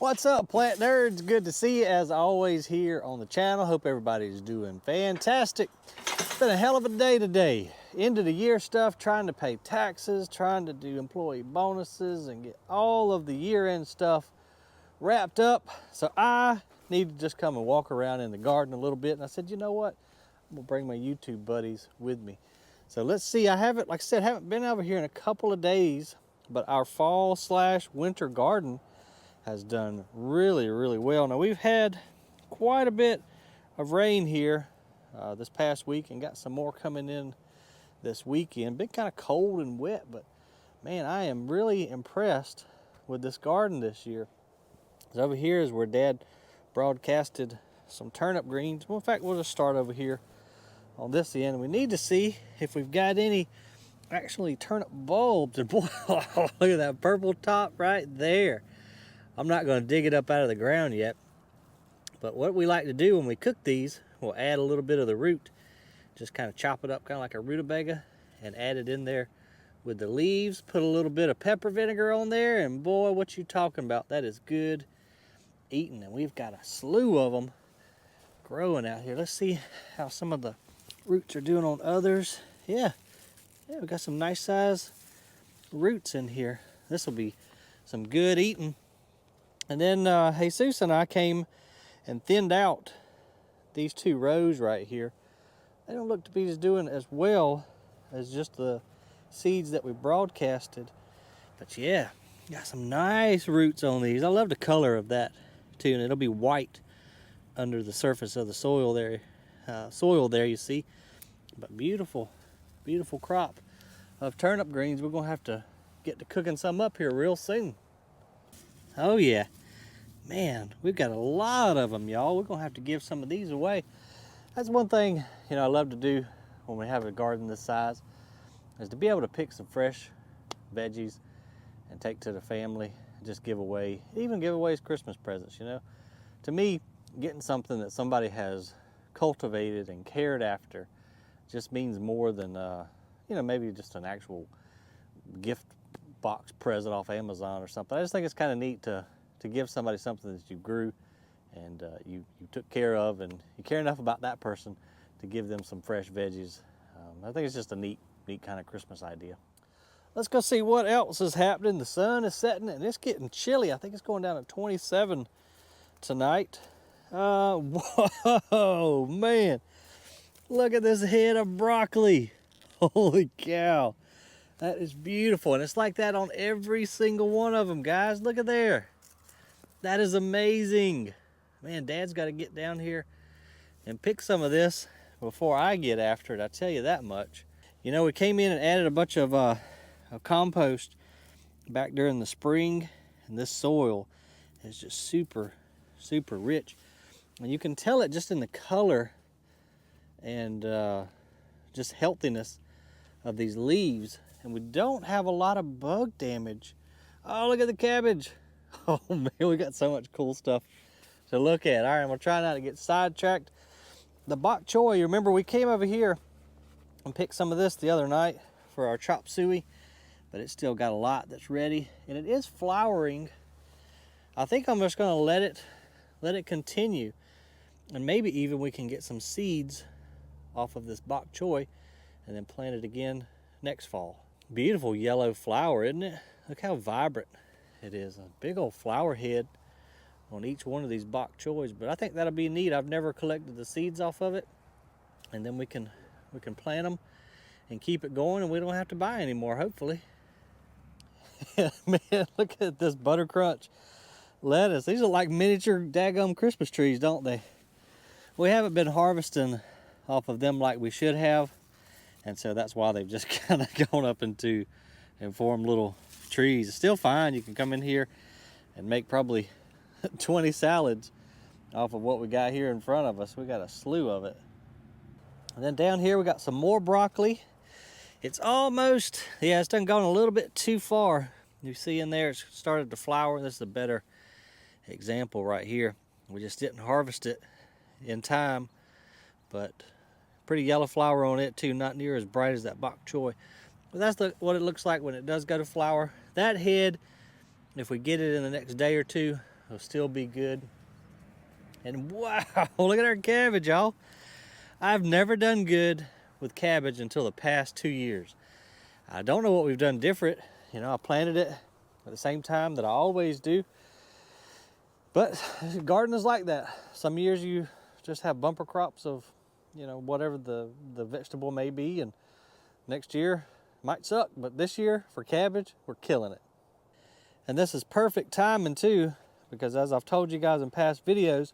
What's up, plant nerds? Good to see you as always here on the channel. Hope everybody's doing fantastic. It's been a hell of a day today. End of the year stuff, trying to pay taxes, trying to do employee bonuses and get all of the year-end stuff wrapped up. So I need to just come and walk around in the garden a little bit. And I said, you know what? I'm gonna bring my YouTube buddies with me. So let's see. I haven't, like I said, haven't been over here in a couple of days, but our fall/winter garden has done really, really well. Now we've had quite a bit of rain here this past week and got some more coming in this weekend. Been kind of cold and wet, but man, I am really impressed with this garden this year. So over here is where Dad broadcasted some turnip greens. Well, in fact, we'll just start over here on this end. We need to see if we've got any actually turnip bulbs. And boy, look at that purple top right there. I'm not going to dig it up out of the ground yet, but what we like to do when we cook these, we'll add a little bit of the root, just kind of chop it up kind of like a rutabaga and add it in there with the leaves, put a little bit of pepper vinegar on there, and boy, what you talking about, that is good eating. And we've got a slew of them growing out here. Let's see how some of the roots are doing on others. Yeah, we got some nice size roots in here. This will be some good eating. And then Jesus and I came and thinned out these two rows right here. They don't look to be doing as well as just the seeds that we broadcasted. But yeah, got some nice roots on these. I love the color of that too, and it'll be white under the surface of the soil there. You see. But beautiful, beautiful crop of turnip greens. We're gonna have to get to cooking some up here real soon. Oh yeah, man, we've got a lot of them, y'all. We're gonna have to give some of these away. That's one thing, I love to do when we have a garden this size, is to be able to pick some fresh veggies and take to the family and just give away, even give away as Christmas presents, To me, getting something that somebody has cultivated and cared after just means more than, maybe just an actual gift box present off Amazon or something. I just think it's kind of neat to give somebody something that you grew and you took care of, and you care enough about that person to give them some fresh veggies. I think it's just a neat kind of Christmas idea. Let's go see what else is happening. The sun is setting and it's getting chilly. I think it's going down to 27 tonight. Whoa, man. Look at this head of broccoli. Holy cow. That is beautiful. And it's like that on every single one of them, guys. Look at there. That is amazing. Man, Dad's got to get down here and pick some of this before I get after it. I tell you that much. We came in and added a bunch of compost back during the spring. And this soil is just super, super rich. And you can tell it just in the color and just healthiness of these leaves. And we don't have a lot of bug damage. Oh, look at the cabbage. Oh man, we got so much cool stuff to look at. All right, I'm gonna try not to get sidetracked. The bok choy, you remember we came over here and picked some of this the other night for our chop suey, but it's still got a lot that's ready, and it is flowering. I think I'm just gonna let it continue, and maybe even we can get some seeds off of this bok choy and then plant it again next fall. Beautiful yellow flower, isn't it? Look how vibrant it is. A big old flower head on each one of these bok choys, but I think that'll be neat. I've never collected the seeds off of it, and then we can plant them and keep it going, and we don't have to buy anymore, hopefully. Man, look at this butter crunch lettuce. These are like miniature daggum Christmas trees, don't they? We haven't been harvesting off of them like we should have, and so that's why they've just kind of gone up and formed little trees. It's still fine. You can come in here and make probably 20 salads off of what we got here in front of us. We got a slew of it. And then down here we got some more broccoli. It's almost, it's done gone a little bit too far. You see in there it's started to flower. This is a better example right here. We just didn't harvest it in time, but pretty yellow flower on it too, not near as bright as that bok choy. But that's what it looks like when it does go to flower. That head, if we get it in the next day or two, It'll still be good. And wow, look at our cabbage, y'all. I've never done good with cabbage until the past 2 years. I don't know what we've done different. You know, I planted it at the same time that I always do. But garden is like that. Some years you just have bumper crops of, you know, whatever the vegetable may be, and next year might suck, but this year for cabbage, we're killing it. And this is perfect timing too, because as I've told you guys in past videos,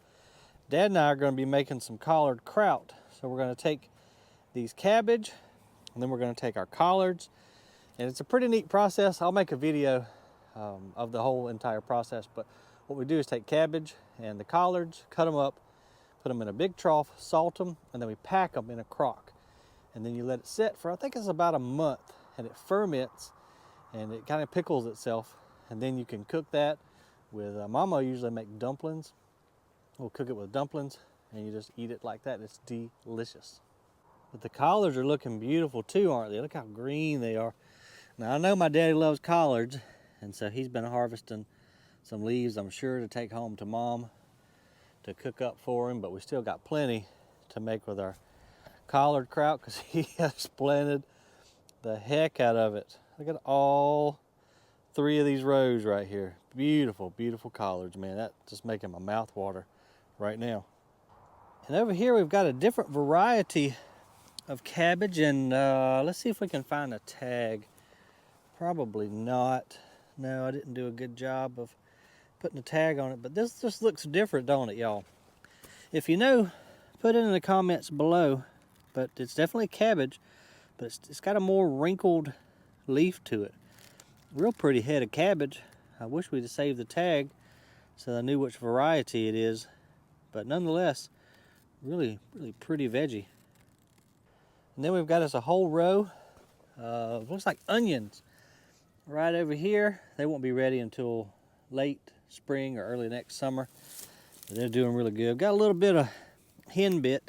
Dad and I are going to be making some collared kraut. So we're going to take these cabbage, and then we're going to take our collards, and it's a pretty neat process. I'll make a video of the whole entire process, but what we do is take cabbage and the collards, cut them up, put them in a big trough, salt them, and then we pack them in a crock. And then you let it sit for, I think it's about a month, and it ferments, and it kind of pickles itself. And then you can cook that with, Mama usually make dumplings. We'll cook it with dumplings, and you just eat it like that. It's delicious. But the collards are looking beautiful too, aren't they? Look how green they are. Now I know my daddy loves collards, and so he's been harvesting some leaves, I'm sure, to take home to Mom to cook up for him, but we still got plenty to make with our collard kraut, because he has planted the heck out of it. Look at all 3 of these rows right here. Beautiful, beautiful collards, man. That's just making my mouth water right now. And over here we've got a different variety of cabbage, and let's see if we can find a tag. Probably not. No, I didn't do a good job of putting a tag on it, but this just looks different, don't it, y'all? If you know, put it in the comments below. But it's definitely cabbage, but it's got a more wrinkled leaf to it. Real pretty head of cabbage. I wish we'd have saved the tag so I knew which variety it is, but nonetheless, really, really pretty veggie. And then we've got us a whole row of, looks like onions right over here. They won't be ready until late spring or early next summer. But they're doing really good. Got a little bit of henbit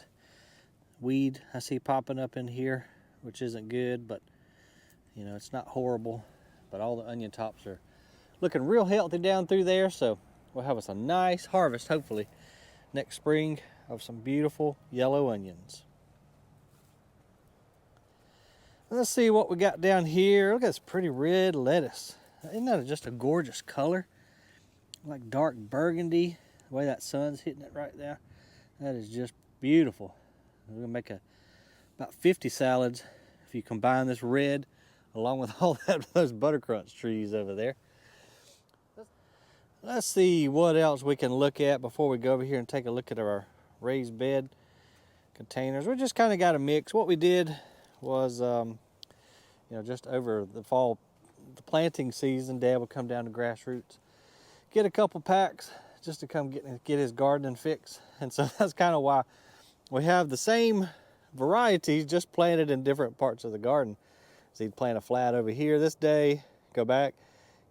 weed I see popping up in here, which isn't good, but you know, it's not horrible. But all the onion tops are looking real healthy down through there, so we'll have us a nice harvest hopefully next spring of some beautiful yellow onions. Let's see what we got down here. Look at this pretty red lettuce. Isn't that just a gorgeous color? Like dark burgundy, the way that sun's hitting it right there. That is just beautiful. We're gonna make about 50 salads if you combine this red along with all those buttercrunch trees over there. Let's see what else we can look at before we go over here and take a look at our raised bed containers. We just kind of got a mix. What we did was, you know, just over the fall, the planting season, Dad would come down to Grassroots, get a couple packs just to come get his gardening fix. And so that's kind of why we have the same varieties, just planted in different parts of the garden. So he'd plant a flat over here this day, go back,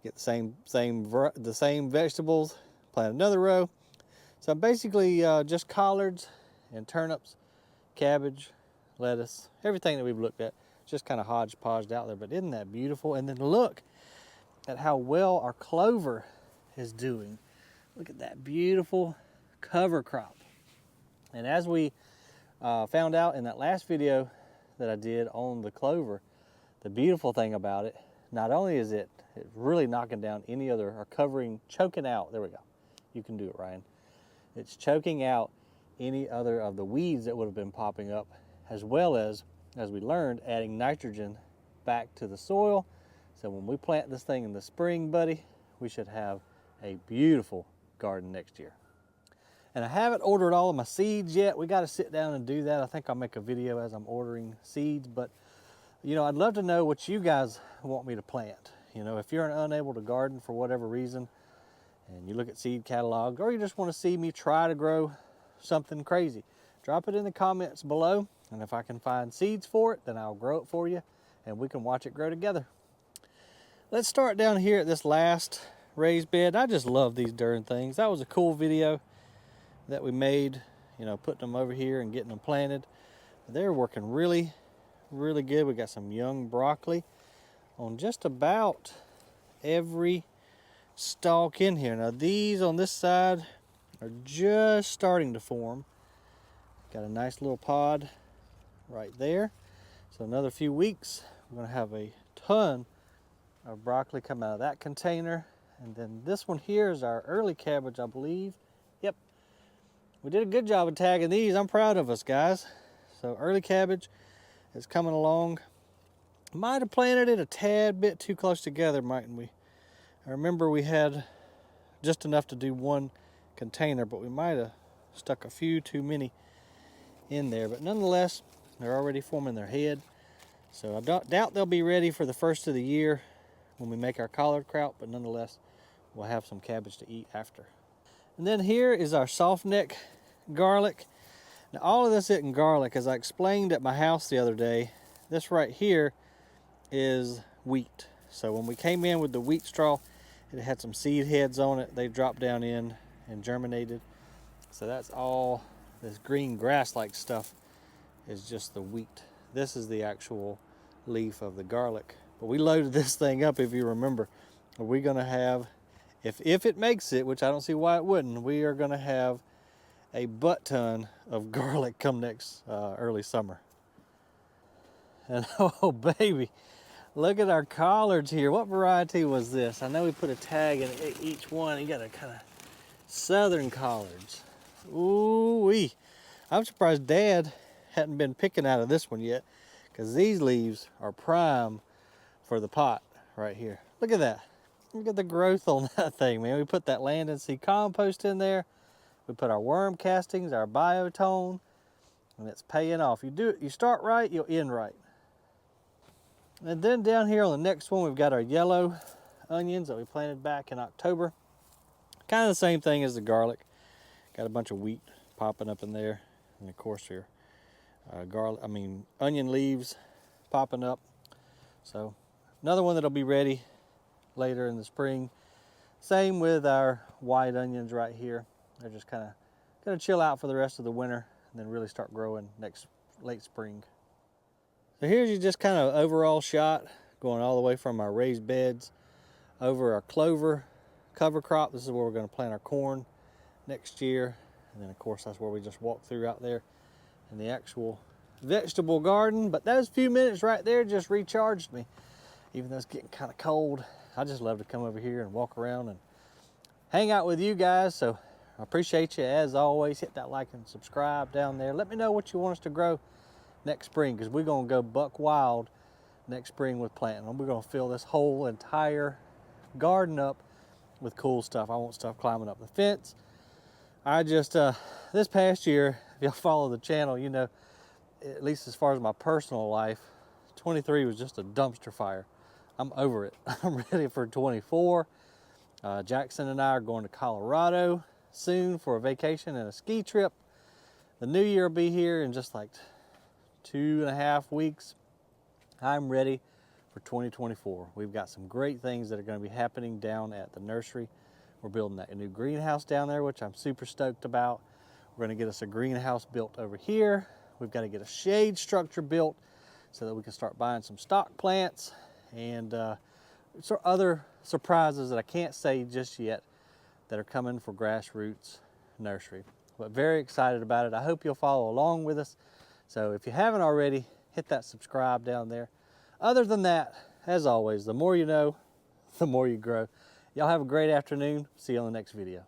get the same vegetables, plant another row. So basically just collards and turnips, cabbage, lettuce, everything that we've looked at, just kind of hodgepodged out there. But isn't that beautiful? And then look at how well our clover is doing. Look at that beautiful cover crop. And as we found out in that last video that I did on the clover, the beautiful thing about it, not only is it really knocking down any other, or choking out, there we go. You can do it, Ryan. It's choking out any other of the weeds that would have been popping up, as well as we learned, adding nitrogen back to the soil. So when we plant this thing in the spring, buddy, we should have a beautiful garden next year. And I haven't ordered all of my seeds yet. We got to sit down and do that. I think I'll make a video as I'm ordering seeds, but you know, I'd love to know what you guys want me to plant. You know, if you're unable to garden for whatever reason, and you look at seed catalogs, or you just want to see me try to grow something crazy, drop it in the comments below, and if I can find seeds for it, then I'll grow it for you, and we can watch it grow together. Let's start down here at this last raised bed. I just love these darn things. That was a cool video that we made, you know, putting them over here and getting them planted. They're working really, really good. We got some young broccoli on just about every stalk in here. Now these on this side are just starting to form. Got a nice little pod right there. So another few weeks, we're gonna have a ton of broccoli come out of that container. And then this one here is our early cabbage, I believe. Yep, we did a good job of tagging these. I'm proud of us, guys. So early cabbage is coming along. Might have planted it a tad bit too close together, mightn't we? I remember we had just enough to do one container, but we might have stuck a few too many in there. But nonetheless, they're already forming their head. So I doubt they'll be ready for the first of the year when we make our collard kraut, but nonetheless, we'll have some cabbage to eat after. And then here is our soft neck garlic. Now all of this isn't garlic. As I explained at my house the other day, this right here is wheat. So when we came in with the wheat straw, it had some seed heads on it. They dropped down in and germinated. So that's all this green grass-like stuff is just the wheat. This is the actual leaf of the garlic. But we loaded this thing up, if you remember. Are we gonna have, if it makes it, which I don't see why it wouldn't, we are gonna have a butt ton of garlic come next early summer. And oh baby, look at our collards here. What variety was this? I know we put a tag in each one. You got a kind of southern collards. Ooh-wee. I'm surprised Dad hadn't been picking out of this one yet, because these leaves are prime for the pot right here. Look at that. Look at the growth on that thing, man. We put that land and sea compost in there. We put our worm castings, our biotone, and it's paying off. You start right, you'll end right. And then down here on the next one, we've got our yellow onions that we planted back in October. Kind of the same thing as the garlic. Got a bunch of wheat popping up in there. And of course your onion leaves popping up. So another one that'll be ready later in the spring. Same with our white onions right here. They're just kind of gonna chill out for the rest of the winter and then really start growing next late spring. So here's your just kind of overall shot going all the way from our raised beds over our clover cover crop. This is where we're going to plant our corn next year. And then of course that's where we just walked through out there in the actual vegetable garden. But those few minutes right there just recharged me. Even though it's getting kind of cold, I just love to come over here and walk around and hang out with you guys. So I appreciate you as always. Hit that like and subscribe down there. Let me know what you want us to grow next spring, because we're going to go buck wild next spring with planting. We're going to fill this whole entire garden up with cool stuff. I want stuff climbing up the fence. I just, this past year, if y'all follow the channel, you know, at least as far as my personal life, 23 was just a dumpster fire. I'm over it. I'm ready for 24. Jackson and I are going to Colorado soon for a vacation and a ski trip. The new year will be here in just like 2.5 weeks. I'm ready for 2024. We've got some great things that are going to be happening down at the nursery. We're building that new greenhouse down there, which I'm super stoked about. We're going to get us a greenhouse built over here. We've got to get a shade structure built so that we can start buying some stock plants and other surprises that I can't say just yet that are coming for Grassroots Nursery. But very excited about it. I hope you'll follow along with us. So if you haven't already, hit that subscribe down there. Other than that, as always, the more you know, the more you grow. Y'all have a great afternoon. See you on the next video.